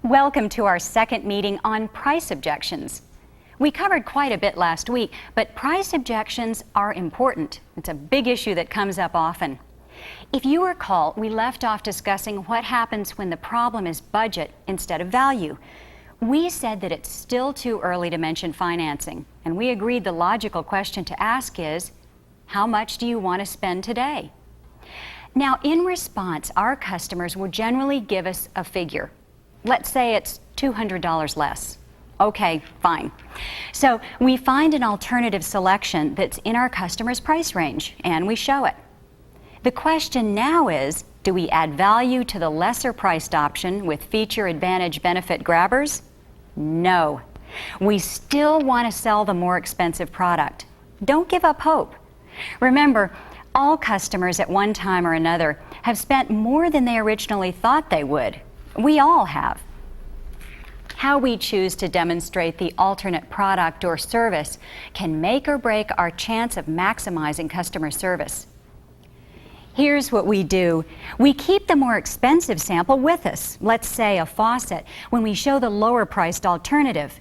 Welcome to our second meeting on price objections. We covered quite a bit last week, but price objections are important. It's a big issue that comes up often. If you recall, we left off discussing what happens when the problem is budget instead of value. We said that it's still too early to mention financing, and we agreed the logical question to ask is, how much do you want to spend today? Now, in response, our customers will generally give us a figure. Let's say it's $200 less. Okay, fine. So we find an alternative selection that's in our customer's price range, and we show it. The question now is, do we add value to the lesser priced option with feature, advantage, benefit grabbers? No. We still want to sell the more expensive product. Don't give up hope. Remember, all customers at one time or another have spent more than they originally thought they would. We all have. How we choose to demonstrate the alternate product or service can make or break our chance of maximizing customer service. Here's what we do. We keep the more expensive sample with us, let's say a faucet, when we show the lower priced alternative.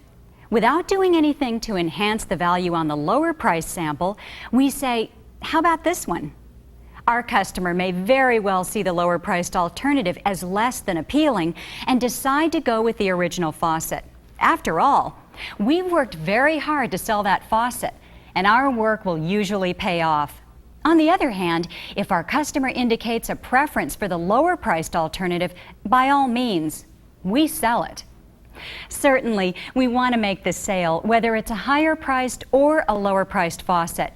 Without doing anything to enhance the value on the lower priced sample, we say, how about this one? Our customer may very well see the lower priced alternative as less than appealing and decide to go with the original faucet. After all, we've worked very hard to sell that faucet, and our work will usually pay off. On the other hand, if our customer indicates a preference for the lower priced alternative, by all means, we sell it. Certainly, we want to make the sale, whether it's a higher priced or a lower priced faucet.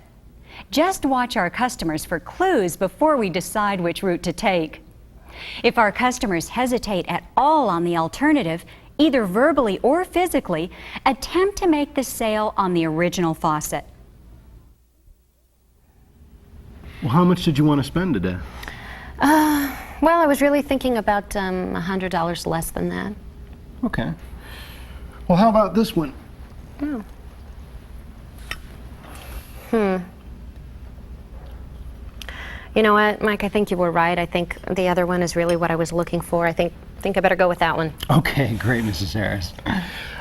Just watch our customers for clues before we decide which route to take. If our customers hesitate at all on the alternative, either verbally or physically, attempt to make the sale on the original faucet. Well, how much did you want to spend today? Well, I was really thinking about $100 less than that. Okay. Well, how about this one? Oh. You know what, Mike, I think you were right. I think the other one is really what I was looking for. I think I better go with that one. Okay, great, Mrs. Harris.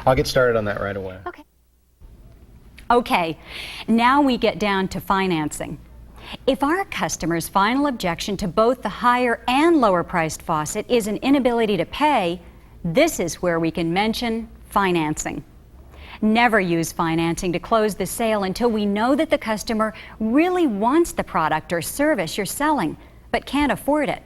I'll get started on that right away. Okay, now we get down to financing. If our customer's final objection to both the higher and lower priced faucet is an inability to pay, this is where we can mention financing. Never use financing to close the sale until we know that the customer really wants the product or service you're selling, but can't afford it.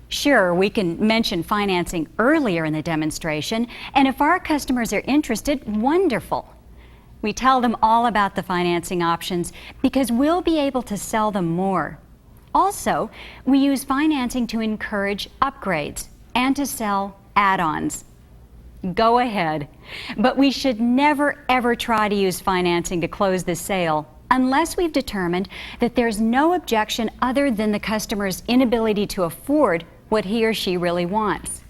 Sure, we can mention financing earlier in the demonstration, and if our customers are interested, wonderful. We tell them all about the financing options because we'll be able to sell them more. Also, we use financing to encourage upgrades and to sell add-ons. Go ahead, but we should never ever try to use financing to close the sale unless we've determined that there's no objection other than the customer's inability to afford what he or she really wants.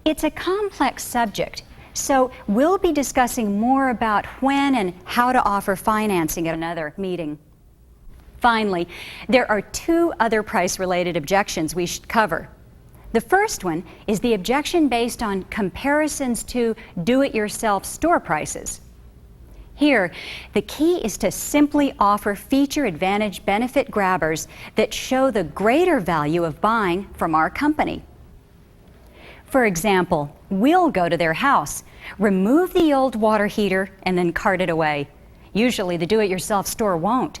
It's a complex subject, so we'll be discussing more about when and how to offer financing at another meeting. Finally, there are two other price-related objections we should cover. The first one is the objection based on comparisons to do-it-yourself store prices. Here, the key is to simply offer feature, advantage, benefit grabbers that show the greater value of buying from our company. For example, we'll go to their house, remove the old water heater, and then cart it away. Usually the do-it-yourself store won't.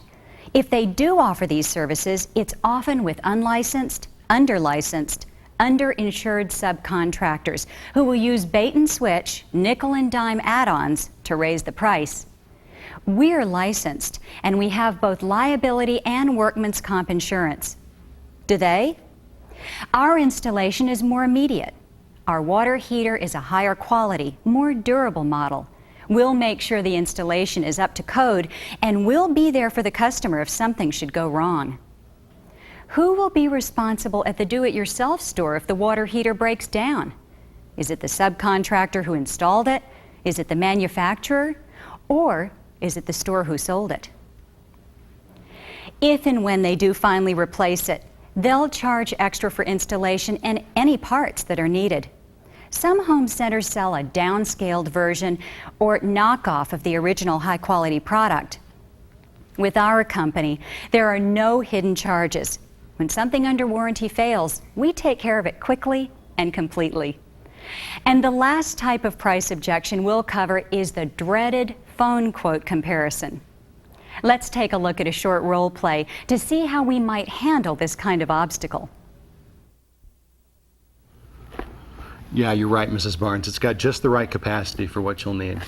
If they do offer these services, it's often with unlicensed, underlicensed, underinsured subcontractors who will use bait and switch, nickel and dime add-ons to raise the price. We're licensed and we have both liability and workman's comp insurance. Do they? Our installation is more immediate. Our water heater is a higher quality, more durable model. We'll make sure the installation is up to code and we'll be there for the customer if something should go wrong. Who will be responsible at the do-it-yourself store if the water heater breaks down? Is it the subcontractor who installed it? Is it the manufacturer? Or is it the store who sold it? If and when they do finally replace it, They'll charge extra for installation and any parts that are needed. Some home centers sell a downscaled version or knockoff of the original high-quality product. With our company, there are no hidden charges. When something under warranty fails, we take care of it quickly and completely. And the last type of price objection we'll cover is the dreaded phone quote comparison. Let's take a look at a short role play to see how we might handle this kind of obstacle. Yeah, you're right, Mrs. Barnes. It's got just the right capacity for what you'll need.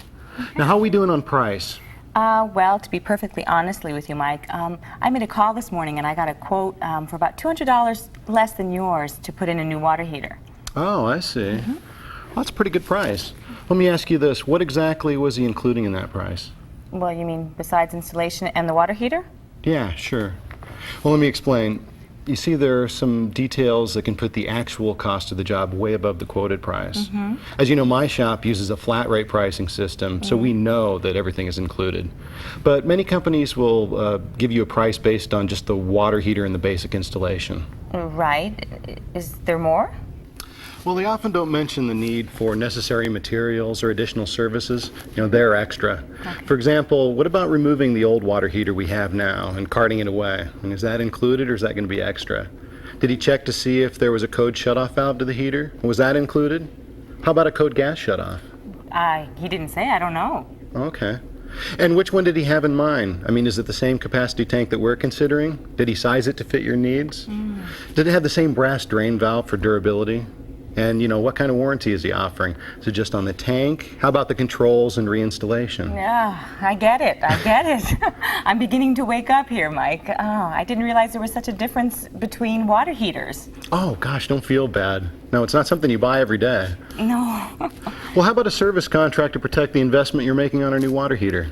Now, how are we doing on price? Well, to be perfectly honestly with you, Mike, I made a call this morning and I got a quote for about $200 less than yours to put in a new water heater. Oh, I see. Well, that's a pretty good price. Let me ask you this. What exactly was he including in that price? Well, you mean besides installation and the water heater? Yeah, sure. Well, let me explain. You see, there are some details that can put the actual cost of the job way above the quoted price. As you know, my shop uses a flat rate pricing system, so we know that everything is included. But many companies will give you a price based on just the water heater and the basic installation. Right. Is there more? Well, they often don't mention the need for necessary materials or additional services. You know, they're extra. For example, what about removing the old water heater we have now and carting it away? I mean, is that included or is that going to be extra? Did he check to see if there was a code shutoff valve to the heater? Was that included? How about a code gas shutoff? He didn't say. I don't know. Okay. And which one did he have in mind? I mean, is it the same capacity tank that we're considering? Did he size it to fit your needs? Did it have the same brass drain valve for durability? And, you know, what kind of warranty is he offering? Is it just on the tank? How about the controls and reinstallation? Yeah, I get it. I get it. I'm beginning to wake up here, Mike. Oh, I didn't realize there was such a difference between water heaters. Oh, gosh, don't feel bad. No, it's not something you buy every day. No. Well, how about a service contract to protect the investment you're making on our new water heater?